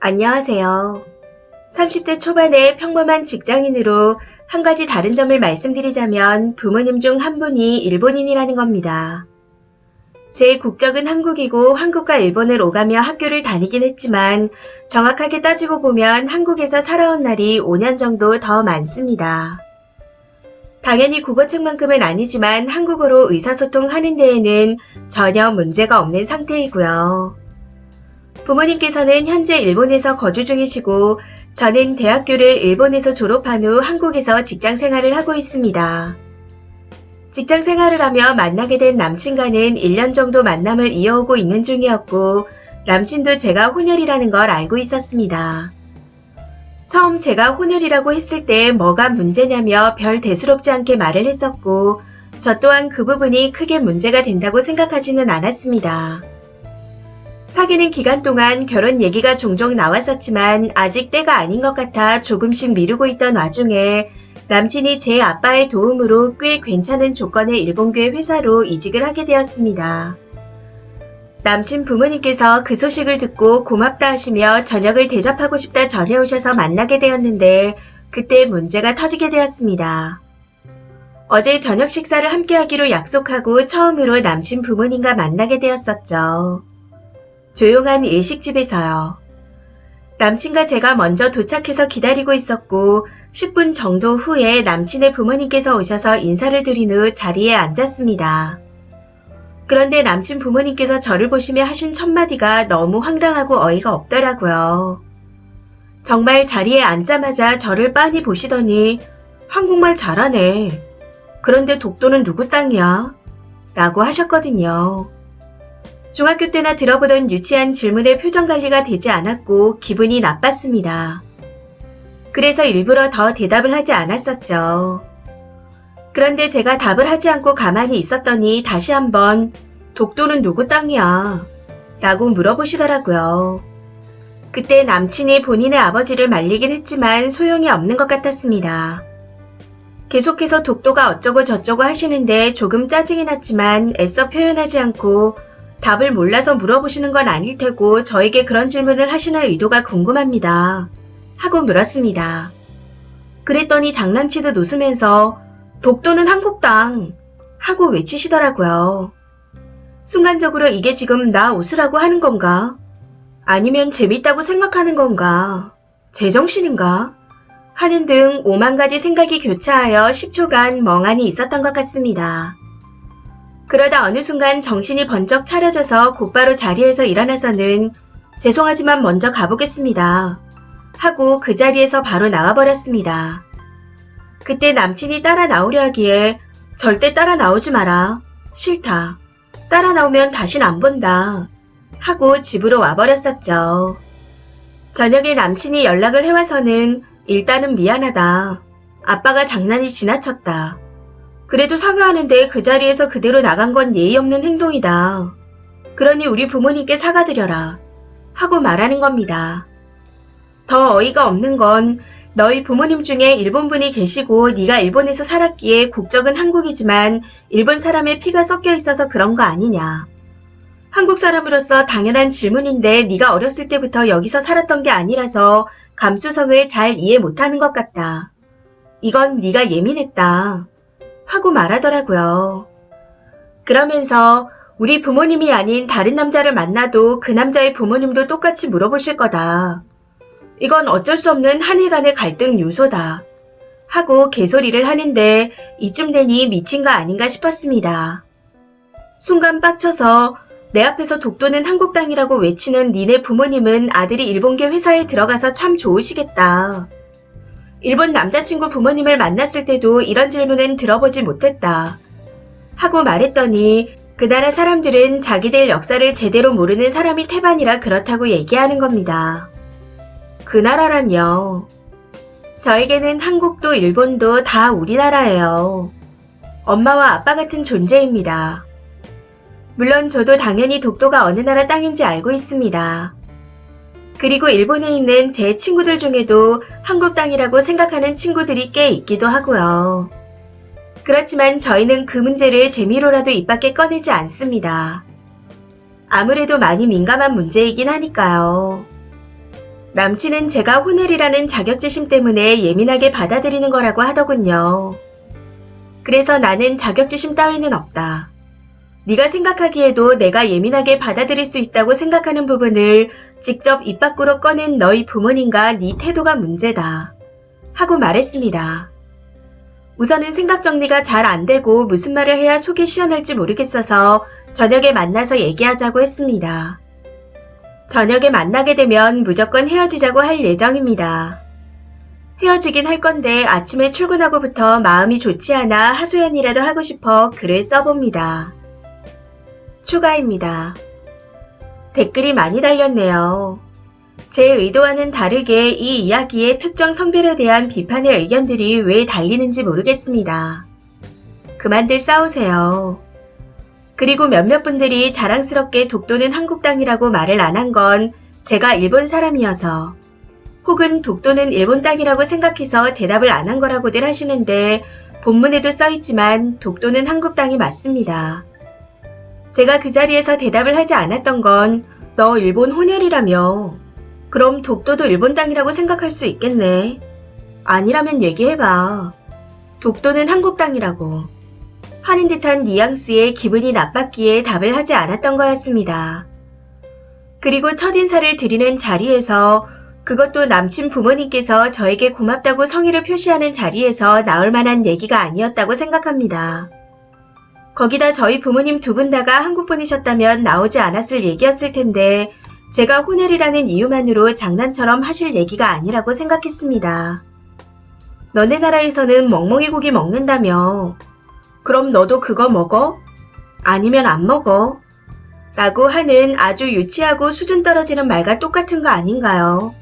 안녕하세요. 30대 초반의 평범한 직장인으로 한 가지 다른 점을 말씀드리자면 부모님 중 한 분이 일본인이라는 겁니다. 제 국적은 한국이고 한국과 일본을 오가며 학교를 다니긴 했지만 정확하게 따지고 보면 한국에서 살아온 날이 5년 정도 더 많습니다. 당연히 국어책만큼은 아니지만 한국어로 의사소통하는 데에는 전혀 문제가 없는 상태이고요. 부모님께서는 현재 일본에서 거주 중이시고 저는 대학교를 일본에서 졸업한 후 한국에서 직장 생활을 하고 있습니다. 직장 생활을 하며 만나게 된 남친과는 1년 정도 만남을 이어오고 있는 중이었고 남친도 제가 혼혈이라는 걸 알고 있었습니다. 처음 제가 혼혈이라고 했을 때 뭐가 문제냐며 별 대수롭지 않게 말을 했었고 저 또한 그 부분이 크게 문제가 된다고 생각하지는 않았습니다. 사귀는 기간 동안 결혼 얘기가 종종 나왔었지만 아직 때가 아닌 것 같아 조금씩 미루고 있던 와중에 남친이 제 아빠의 도움으로 꽤 괜찮은 조건의 일본계 회사로 이직을 하게 되었습니다. 남친 부모님께서 그 소식을 듣고 고맙다 하시며 저녁을 대접하고 싶다 전해오셔서 만나게 되었는데 그때 문제가 터지게 되었습니다. 어제 저녁 식사를 함께 하기로 약속하고 처음으로 남친 부모님과 만나게 되었었죠. 조용한 일식집에서요. 남친과 제가 먼저 도착해서 기다리고 있었고 10분 정도 후에 남친의 부모님께서 오셔서 인사를 드린 후 자리에 앉았습니다. 그런데 남친 부모님께서 저를 보시며 하신 첫마디가 너무 황당하고 어이가 없더라고요. 정말 자리에 앉자마자 저를 빤히 보시더니 한국말 잘하네. 그런데 독도는 누구 땅이야? 라고 하셨거든요. 중학교 때나 들어보던 유치한 질문에 표정 관리가 되지 않았고 기분이 나빴습니다. 그래서 일부러 더 대답을 하지 않았었죠. 그런데 제가 답을 하지 않고 가만히 있었더니 다시 한번 독도는 누구 땅이야? 라고 물어보시더라고요. 그때 남친이 본인의 아버지를 말리긴 했지만 소용이 없는 것 같았습니다. 계속해서 독도가 어쩌고 저쩌고 하시는데 조금 짜증이 났지만 애써 표현하지 않고 답을 몰라서 물어보시는 건 아닐 테고 저에게 그런 질문을 하시는 의도가 궁금합니다. 하고 물었습니다. 그랬더니 장난치듯 웃으면서 독도는 한국 땅! 하고 외치시더라고요. 순간적으로 이게 지금 나 웃으라고 하는 건가? 아니면 재밌다고 생각하는 건가? 제정신인가? 하는 등 5만 가지 생각이 교차하여 10초간 멍하니 있었던 것 같습니다. 그러다 어느 순간 정신이 번쩍 차려져서 곧바로 자리에서 일어나서는 죄송하지만 먼저 가보겠습니다. 하고 그 자리에서 바로 나와버렸습니다. 그때 남친이 따라 나오려 하기에 절대 따라 나오지 마라. 싫다. 따라 나오면 다신 안 본다. 하고 집으로 와버렸었죠. 저녁에 남친이 연락을 해와서는 일단은 미안하다. 아빠가 장난이 지나쳤다. 그래도 사과하는데 그 자리에서 그대로 나간 건 예의 없는 행동이다. 그러니 우리 부모님께 사과드려라. 하고 말하는 겁니다. 더 어이가 없는 건 너희 부모님 중에 일본분이 계시고 네가 일본에서 살았기에 국적은 한국이지만 일본 사람의 피가 섞여 있어서 그런 거 아니냐. 한국 사람으로서 당연한 질문인데 네가 어렸을 때부터 여기서 살았던 게 아니라서 감수성을 잘 이해 못하는 것 같다. 이건 네가 예민했다. 하고 말하더라고요. 그러면서 우리 부모님이 아닌 다른 남자를 만나도 그 남자의 부모님도 똑같이 물어보실 거다. 이건 어쩔 수 없는 한일 간의 갈등 요소다. 하고 개소리를 하는데 이쯤 되니 미친 거 아닌가 싶었습니다. 순간 빡쳐서 내 앞에서 독도는 한국 땅이라고 외치는 니네 부모님은 아들이 일본계 회사에 들어가서 참 좋으시겠다. 일본 남자친구 부모님을 만났을 때도 이런 질문은 들어보지 못했다. 하고 말했더니 그 나라 사람들은 자기들 역사를 제대로 모르는 사람이 태반이라 그렇다고 얘기하는 겁니다. 그 나라란요. 저에게는 한국도 일본도 다 우리나라예요. 엄마와 아빠 같은 존재입니다. 물론 저도 당연히 독도가 어느 나라 땅인지 알고 있습니다. 그리고 일본에 있는 제 친구들 중에도 한국 땅이라고 생각하는 친구들이 꽤 있기도 하고요. 그렇지만 저희는 그 문제를 재미로라도 입 밖에 꺼내지 않습니다. 아무래도 많이 민감한 문제이긴 하니까요. 남친은 제가 호넬이라는 자격지심 때문에 예민하게 받아들이는 거라고 하더군요. 그래서 나는 자격지심 따위는 없다. 네가 생각하기에도 내가 예민하게 받아들일 수 있다고 생각하는 부분을 직접 입 밖으로 꺼낸 너희 부모님과 네 태도가 문제다. 하고 말했습니다. 우선은 생각 정리가 잘 안 되고 무슨 말을 해야 속이 시원할지 모르겠어서 저녁에 만나서 얘기하자고 했습니다. 저녁에 만나게 되면 무조건 헤어지자고 할 예정입니다. 헤어지긴 할 건데 아침에 출근하고부터 마음이 좋지 않아 하소연이라도 하고 싶어 글을 써봅니다. 추가입니다. 댓글이 많이 달렸네요. 제 의도와는 다르게 이 이야기의 특정 성별에 대한 비판의 의견들이 왜 달리는지 모르겠습니다. 그만들 싸우세요. 그리고 몇몇 분들이 자랑스럽게 독도는 한국 땅이라고 말을 안 한 건 제가 일본 사람이어서 혹은 독도는 일본 땅이라고 생각해서 대답을 안 한 거라고들 하시는데 본문에도 써있지만 독도는 한국 땅이 맞습니다. 제가 그 자리에서 대답을 하지 않았던 건 너 일본 혼혈이라며. 그럼 독도도 일본 땅이라고 생각할 수 있겠네. 아니라면 얘기해봐. 독도는 한국 땅이라고. 하는 듯한 뉘앙스에 기분이 나빴기에 답을 하지 않았던 거였습니다. 그리고 첫인사를 드리는 자리에서 그것도 남친 부모님께서 저에게 고맙다고 성의를 표시하는 자리에서 나올 만한 얘기가 아니었다고 생각합니다. 거기다 저희 부모님 두 분 다가 한국분이셨다면 나오지 않았을 얘기였을 텐데 제가 호넬이라는 이유만으로 장난처럼 하실 얘기가 아니라고 생각했습니다. 너네 나라에서는 멍멍이 고기 먹는다며. 그럼 너도 그거 먹어? 아니면 안 먹어? 라고 하는 아주 유치하고 수준 떨어지는 말과 똑같은 거 아닌가요?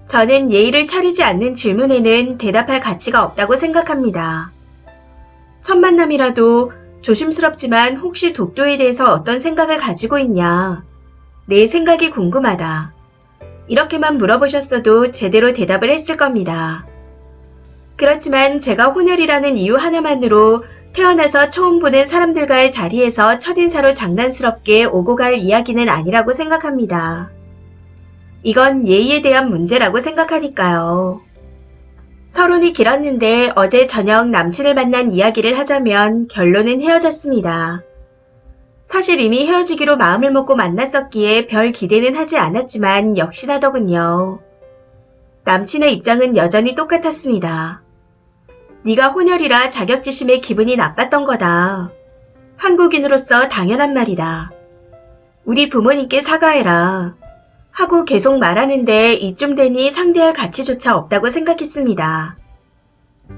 저는 예의를 차리지 않는 질문에는 대답할 가치가 없다고 생각합니다. 첫 만남이라도 조심스럽지만 혹시 독도에 대해서 어떤 생각을 가지고 있냐? 내 생각이 궁금하다. 이렇게만 물어보셨어도 제대로 대답을 했을 겁니다. 그렇지만 제가 혼혈이라는 이유 하나만으로 태어나서 처음 보는 사람들과의 자리에서 첫인사로 장난스럽게 오고 갈 이야기는 아니라고 생각합니다. 이건 예의에 대한 문제라고 생각하니까요. 서론이 길었는데 어제 저녁 남친을 만난 이야기를 하자면 결론은 헤어졌습니다. 사실 이미 헤어지기로 마음을 먹고 만났었기에 별 기대는 하지 않았지만 역시나더군요. 남친의 입장은 여전히 똑같았습니다. 네가 혼혈이라 자격지심에 기분이 나빴던 거다. 한국인으로서 당연한 말이다. 우리 부모님께 사과해라. 하고 계속 말하는데 이쯤 되니 상대할 가치조차 없다고 생각했습니다.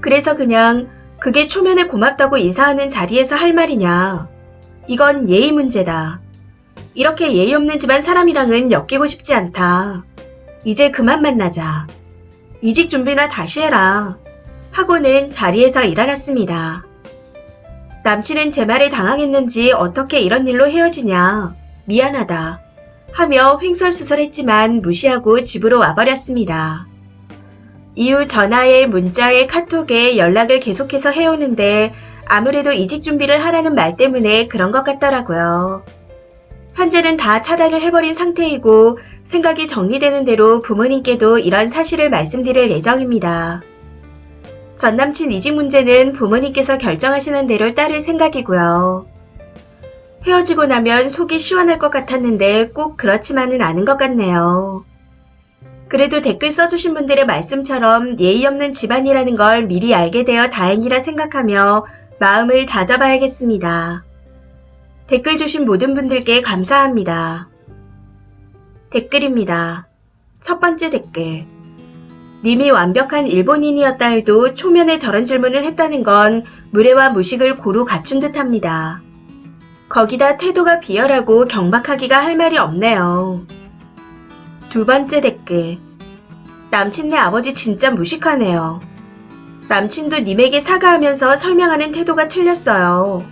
그래서 그냥 그게 초면에 고맙다고 인사하는 자리에서 할 말이냐. 이건 예의 문제다. 이렇게 예의 없는 집안 사람이랑은 엮이고 싶지 않다. 이제 그만 만나자. 이직 준비나 다시 해라. 하고는 자리에서 일어났습니다. 남친은 제 말에 당황했는지 어떻게 이런 일로 헤어지냐. 미안하다. 하며 횡설수설했지만 무시하고 집으로 와버렸습니다. 이후 전화에 문자에 카톡에 연락을 계속해서 해오는데 아무래도 이직 준비를 하라는 말 때문에 그런 것 같더라고요. 현재는 다 차단을 해버린 상태이고 생각이 정리되는 대로 부모님께도 이런 사실을 말씀드릴 예정입니다. 전남친 이직 문제는 부모님께서 결정하시는 대로 따를 생각이고요. 헤어지고 나면 속이 시원할 것 같았는데 꼭 그렇지만은 않은 것 같네요. 그래도 댓글 써주신 분들의 말씀처럼 예의 없는 집안이라는 걸 미리 알게 되어 다행이라 생각하며 마음을 다잡아야겠습니다. 댓글 주신 모든 분들께 감사합니다. 댓글입니다. 첫 번째 댓글. 님이 완벽한 일본인이었다 해도 초면에 저런 질문을 했다는 건 무례와 무식을 고루 갖춘 듯합니다. 거기다 태도가 비열하고 경박하기가 할 말이 없네요. 두 번째 댓글. 남친네 아버지 진짜 무식하네요. 남친도 님에게 사과하면서 설명하는 태도가 틀렸어요.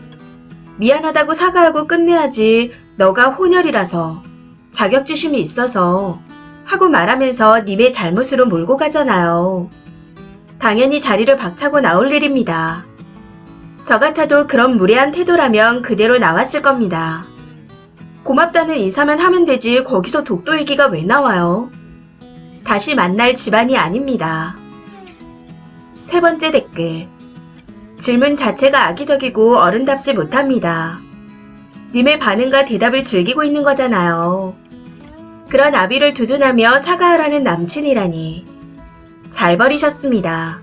미안하다고 사과하고 끝내야지 너가 혼혈이라서 자격지심이 있어서 하고 말하면서 님의 잘못으로 몰고 가잖아요. 당연히 자리를 박차고 나올 일입니다. 저 같아도 그런 무례한 태도라면 그대로 나왔을 겁니다. 고맙다는 인사만 하면 되지 거기서 독도 얘기가 왜 나와요? 다시 만날 집안이 아닙니다. 세 번째 댓글. 질문 자체가 악의적이고 어른답지 못합니다. 님의 반응과 대답을 즐기고 있는 거잖아요. 그런 아비를 두둔하며 사과하라는 남친이라니. 잘 버리셨습니다.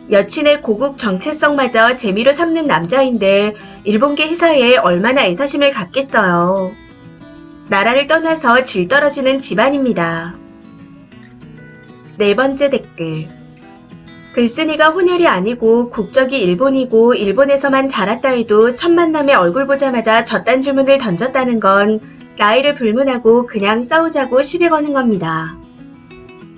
여친의 고국 정체성마저 재미로 삼는 남자인데 일본계 회사에 얼마나 애사심을 갖겠어요. 나라를 떠나서 질 떨어지는 집안입니다. 네 번째 댓글. 글쓴이가 혼혈이 아니고 국적이 일본이고 일본에서만 자랐다 해도 첫 만남에 얼굴 보자마자 저딴 질문을 던졌다는 건 나이를 불문하고 그냥 싸우자고 시비 거는 겁니다.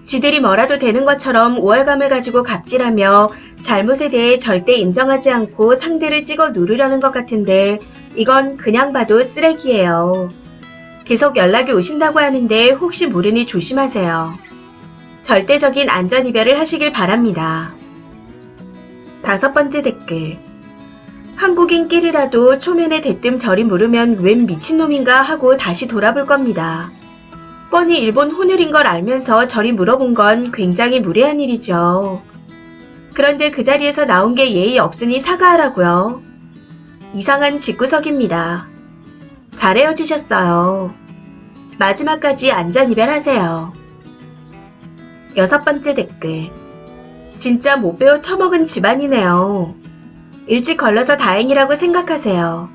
지들이 뭐라도 되는 것처럼 우월감을 가지고 갑질하며 잘못에 대해 절대 인정하지 않고 상대를 찍어 누르려는 것 같은데 이건 그냥 봐도 쓰레기예요. 계속 연락이 오신다고 하는데 혹시 모르니 조심하세요. 절대적인 안전이별을 하시길 바랍니다. 다섯 번째 댓글. 한국인끼리라도 초면에 대뜸 저리 물으면 웬 미친놈인가 하고 다시 돌아볼 겁니다. 뻔히 일본 혼혈인 걸 알면서 저리 물어본 건 굉장히 무례한 일이죠. 그런데 그 자리에서 나온 게 예의 없으니 사과하라고요. 이상한 집구석입니다. 잘 헤어지셨어요. 마지막까지 안전이별하세요. 여섯 번째 댓글. 진짜 못 배워 처먹은 집안이네요. 일찍 걸러서 다행이라고 생각하세요.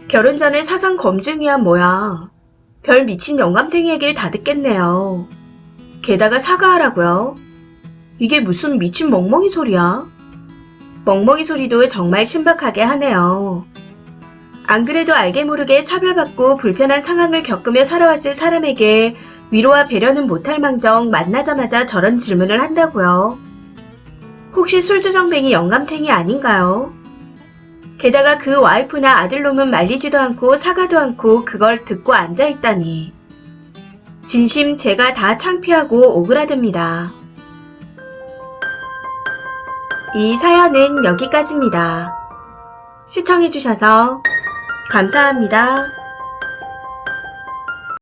결혼 전에 사상 검증이야 뭐야. 별 미친 영감탱이 얘기를 다 듣겠네요. 게다가 사과하라고요? 이게 무슨 미친 멍멍이 소리야? 멍멍이 소리도 정말 신박하게 하네요. 안 그래도 알게 모르게 차별받고 불편한 상황을 겪으며 살아왔을 사람에게 위로와 배려는 못할 망정 만나자마자 저런 질문을 한다고요? 혹시 술주정뱅이 영감탱이 아닌가요? 게다가 그 와이프나 아들놈은 말리지도 않고 사과도 않고 그걸 듣고 앉아있다니. 진심 제가 다 창피하고 오그라듭니다. 이 사연은 여기까지입니다. 시청해주셔서 감사합니다.